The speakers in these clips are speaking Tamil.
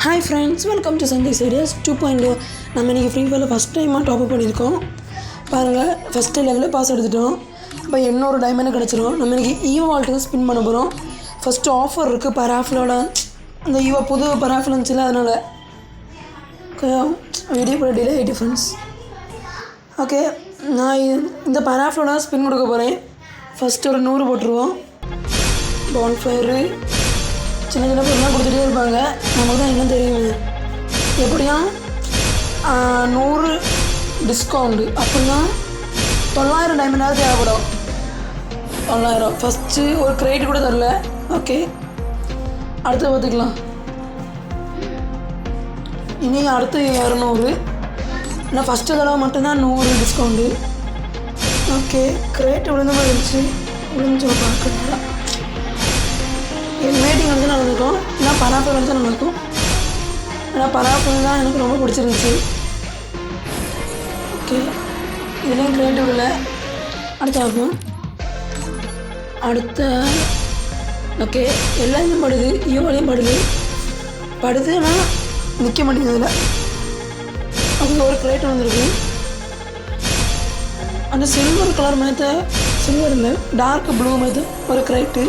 Hi friends, welcome to Sunday Series 2.0. நம்ம இன்றைக்கி ஃப்ரீ ஃபயரில் ஃபஸ்ட் டைமாக டாப்அப் பண்ணியிருக்கோம். பாருங்கள், ஃபஸ்ட்டு லெவலில் பாஸ் எடுத்துட்டோம். இப்போ இன்னொரு டைமண்ட் கிடச்சிரும். நம்ம இன்றைக்கி ஈவோ வால்ட்டுக்கு ஸ்பின் பண்ண போகிறோம். ஃபஸ்ட்டு ஆஃபர் இருக்குது பராஃபிலோட. அந்த ஈவோ புது பராஃபில் இருந்துச்சுல, அதனால் வீடியோ கூட டிலே ஆகிட்டு ஃப்ரெண்ட்ஸ். ஓகே, நான் இந்த பராஃபிலோட ஸ்பின் கொடுக்க போகிறேன். ஃபஸ்ட்டு ஒரு 100 போட்டுருவோம். பான்ஃபயரு சின்ன சின்ன பொருளாக கொடுத்துட்டே இருப்பாங்க. நமக்கு தான் என்ன தெரியுமே, எப்படியா 100 டிஸ்கவுண்டு அப்படின்னா 900 டைமண்டாவது தேவைப்படும். 900 ஃபஸ்ட்டு ஒரு கிரேட் கூட தரல. ஓகே, அடுத்து பார்த்துக்கலாம். இனி அடுத்து 200. ஆனால் ஃபஸ்ட்டு தடவை மட்டும்தான் 100 டிஸ்கவுண்டு. ஓகே, கிரேட் விழுந்த மாதிரி இருந்துச்சு. விழுந்து பார்க்கலாம். மேட்டிங் வந்து நடந்துக்கும், இல்லை பராஃபில் வந்து நடக்கும். ஏன்னா பராஃபில் தான் எனக்கு ரொம்ப பிடிச்சிருந்துச்சி. ஓகே, இதுலேயும் கிரியேட்டிவ் இல்லை. அடுத்தாகும் அடுத்த. ஓகே, எல்லாத்தையும் படுது, ஈவோலையும் படுது ஆனால் நிற்க மாட்டேங்குது. அதில் அங்கே ஒரு கிரேட் வந்துருக்கு. அந்த சில்வர் கலர் மேத்த, சில்வர் இல்லை டார்க் ப்ளூ மேத்த ஒரு கிரேட்டு.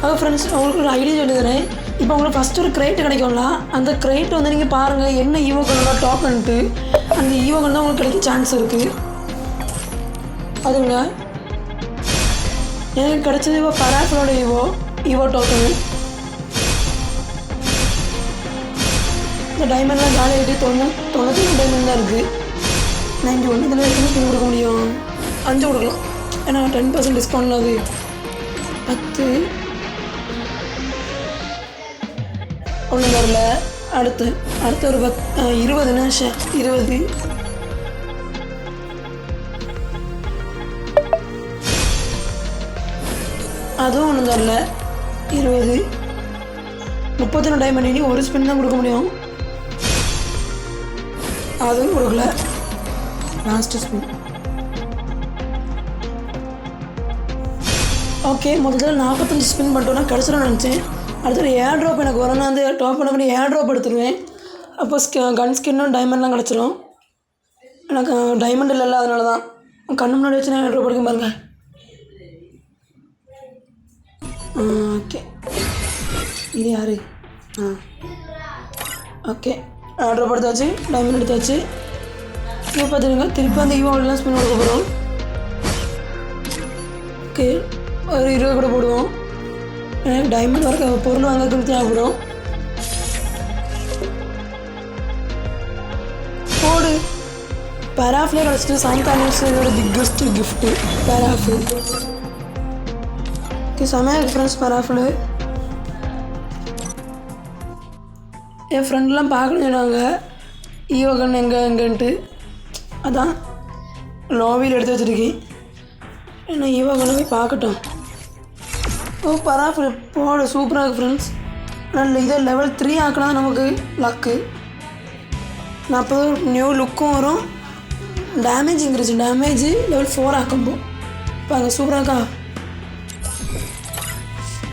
அது ஃப்ரெண்ட்ஸ், உங்களுக்கு ஒரு ஐடியா சொல்லி தரேன். இப்போ உங்களுக்கு ஃபஸ்ட்டு ஒரு கிரேட்டு கிடைக்கும்ல, அந்த கிரேட் வந்து நீங்கள் பாருங்கள் என்ன ஈவோக்கள்லாம் டாப்ன்ட்டு. அந்த ஈவோக்கள் தான் உங்களுக்கு கிடைக்க சான்ஸ் இருக்குது. அதுங்க எனக்கு கிடைச்சது இப்போ பராஃபிலோட ஈவோ டோக்கனு. இந்த டைமண்ட்லாம் காலி ஆகிட்டு 93 டைமண்ட் தான் இருக்குது. 91 இதில் எத்தனை ஸ்பின் கொடுக்க முடியும்? 5 கொடுக்கலாம். ஏன்னா 10% டிஸ்கவுண்டில் அது 10 ஒன்றும் வரல. அடுத்து ஒரு 20 நிமிஷம் 20 அதுவும் ஒன்றும் தரல. 20 31 டைமண்ட். இனி ஒரு ஸ்பின் தான் கொடுக்க முடியும். அதுவும் கொடுக்கல. Last spin. ஓகே, முதல்ல 45 ஸ்பின் பண்ணிட்டோன்னா கிடச்சிடும் நினச்சேன். அடுத்து ஏர் ட்ராப் எனக்கு வரணும். வந்து டாப் பண்ணக்கூடிய ஏர் ட்ராப் எடுத்துருவேன். அப்போ கன் ஸ்கின்னும் டைமண்ட்லாம் கிடச்சிரும். எனக்கு டைமண்ட் இல்லைல்ல, அதனால தான் கண்ணு முன்னாடி வச்சு நான் ஏர் ட்ராப் எடுக்க பாருங்க. ஓகே, இது யார்? ஓகே, ஏர் ட்ராப் எடுத்தாச்சு, டைமண்ட் எடுத்தாச்சு. இப்போ பார்த்துருங்க, திருப்பி அந்த ஈவோலாம் ஸ்பின் கொடுக்க போகிறோம். ஓகே, ஒரு 20 கூட போடுவோம். எனக்கு டைமண்ட் வர பொருள் வாங்கிறதுக்கு தேவைப்படும். போடு. பராஃபிலே கிடச்சிட்டு சாந்தானியோட பிக்கஸ்ட் கிஃப்ட்டு பராஃபில். ஓகே, செமையாக இருக்குது ஃப்ரெண்ட்ஸ் பராஃபில். என் ஃப்ரெண்ட்லாம் பார்க்கணும் சொன்னாங்க ஈவோகன் எங்கேன்ட்டு. அதான் லோவியில் எடுத்து வச்சுருக்கேன். ஏன்னா ஈவோகனை போய் பார்க்கட்டும். ஓ, பராஃபில் போட சூப்பராக இருக்குது ஃப்ரெண்ட்ஸ். ஆனால் இதை லெவல் 3 ஆக்கினா நமக்கு லக்கு. நான் அப்போ நியூ லுக்கும் வரும், டேமேஜ் இன்க்ரீஸ். டேமேஜ் லெவல் 4 ஆக்கும்போது இப்போ அங்கே சூப்பராக்கா.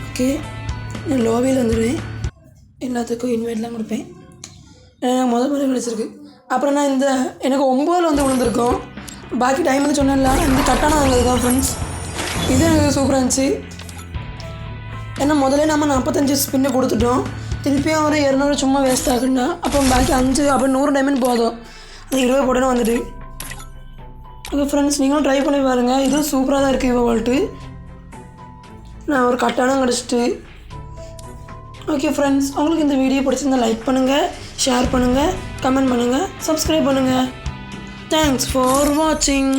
ஓகே, நான் லோவியில் வந்துடுவேன். எல்லாத்துக்கும் இன்வைட்லாம் கொடுப்பேன். எனக்கு முதல் கிடச்சிருக்கு. அப்புறம் நான் எனக்கு 9 வந்து விழுந்திருக்கோம். பாக்கி டைம் வந்து சொன்னேன்ல, இந்த கட்டான வாங்குறது தான் ஃப்ரெண்ட்ஸ். இது எனக்கு சூப்பராக இருந்துச்சு. ஏன்னா முதல்ல நம்ம 45 ஸ்பின்னு கொடுத்துட்டோம். திருப்பியும் ஒரு 200 சும்மா வேஸ்ட் ஆகுன்னா அப்போ பாக்கி 5 அப்போ 100 டைமண்ட் போதும். அது 20 போட்டோன்னு வந்துட்டு. ஓகே ஃப்ரெண்ட்ஸ், நீங்களும் ட்ரை பண்ணி பாருங்கள். இதுவும் சூப்பராக தான் இருக்குது ஈவோ வால்ட்டு. நான் ஒரு கட்டானம் கிடச்சிட்டு. ஓகே ஃப்ரெண்ட்ஸ், உங்களுக்கு இந்த வீடியோ பிடிச்சிருந்தா லைக் பண்ணுங்கள், ஷேர் பண்ணுங்கள், கமெண்ட் பண்ணுங்கள், சப்ஸ்கிரைப் பண்ணுங்கள். தேங்க்ஸ் ஃபார் வாட்சிங்.